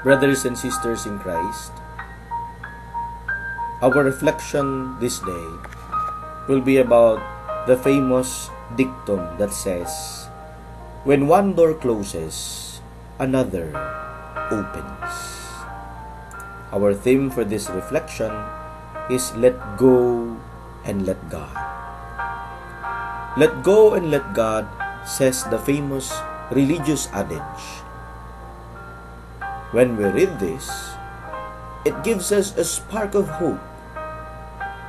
Brothers and sisters in Christ, our reflection this day will be about the famous dictum that says, when one door closes, another opens. Our theme for this reflection is let go and let God. Let go and let God, says the famous religious adage. When we read this, it gives us a spark of hope,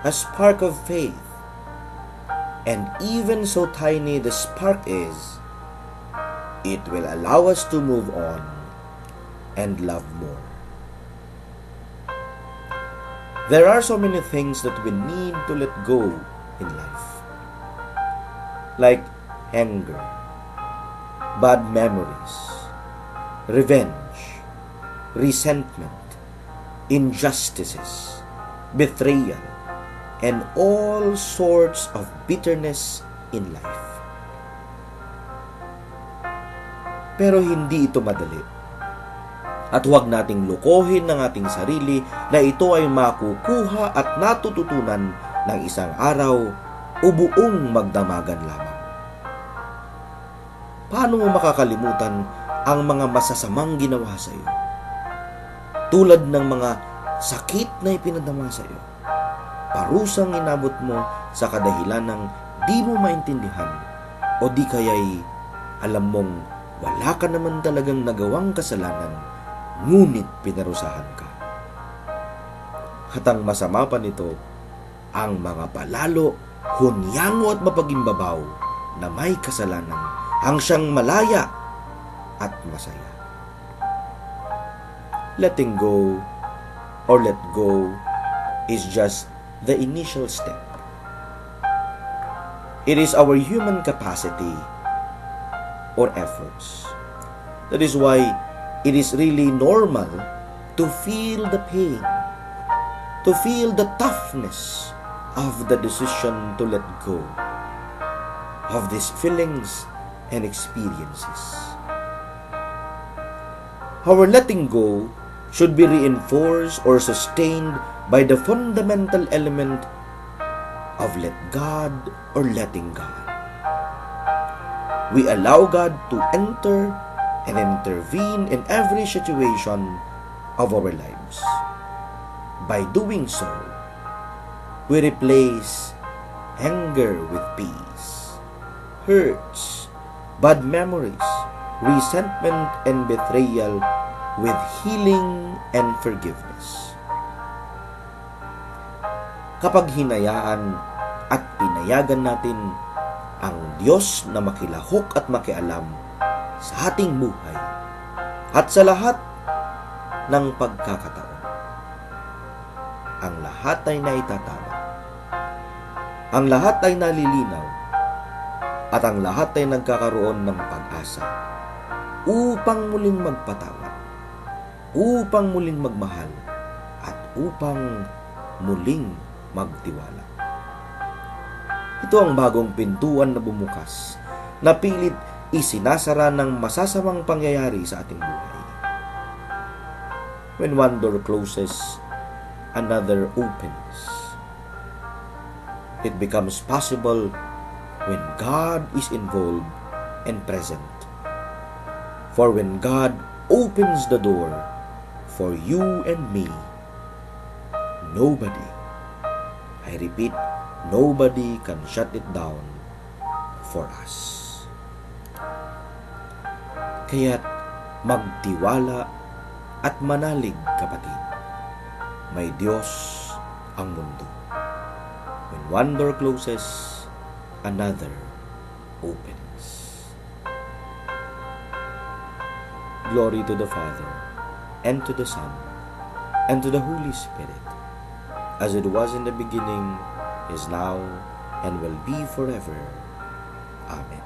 a spark of faith, and even so tiny the spark is, it will allow us to move on and love more. There are so many things that we need to let go in life, like anger, bad memories, revenge, resentment, injustices, betrayal, and all sorts of bitterness in life. Pero hindi ito madali. At huwag nating lukohin ng ating sarili na ito ay makukuha at natututunan ng isang araw o buong magdamagan lamang. Paano mo makakalimutan ang mga masasamang ginawa sa iyo? Tulad ng mga sakit na ipinadama sa iyo, parusang inabot mo sa kadahilan ng di mo maintindihan o di kaya'y alam mong wala ka naman talagang nagawang kasalanan, ngunit pinarusahan ka. At ang masama pa nito, ang mga palalo, hunyango at mapagimbabaw na may kasalanan, ang siyang malaya at masaya. Letting go or let go is just the initial step. It is our human capacity or efforts. That is why it is really normal to feel the pain, to feel the toughness of the decision to let go of these feelings and experiences. Our letting go should be reinforced or sustained by the fundamental element of let God or letting God. We allow God to enter and intervene in every situation of our lives. By doing so, we replace anger with peace, hurts, bad memories, resentment, and betrayal with healing and forgiveness. Kapag hinayaan at pinayagan natin ang Diyos na makilahok at makialam sa ating buhay at sa lahat ng pagkakataon, ang lahat ay naitatama, ang lahat ay nalilinaw, at ang lahat ay nagkakaroon ng pag-asa upang muling magpatawad, upang muling magmahal, at upang muling magtiwala. Ito ang bagong pintuan na bumukas, na pilit isinasara ng masasamang pangyayari sa ating buhay. When one door closes, another opens. It becomes possible when God is involved and present. For when God opens the door for you and me, nobody, I repeat, nobody can shut it down for us. Kaya't magtiwala at manalig, kapatid. May Diyos ang mundo. When one door closes, another opens. Glory to the Father, and to the Son, and to the Holy Spirit, as it was in the beginning, is now, and will be forever. Amen.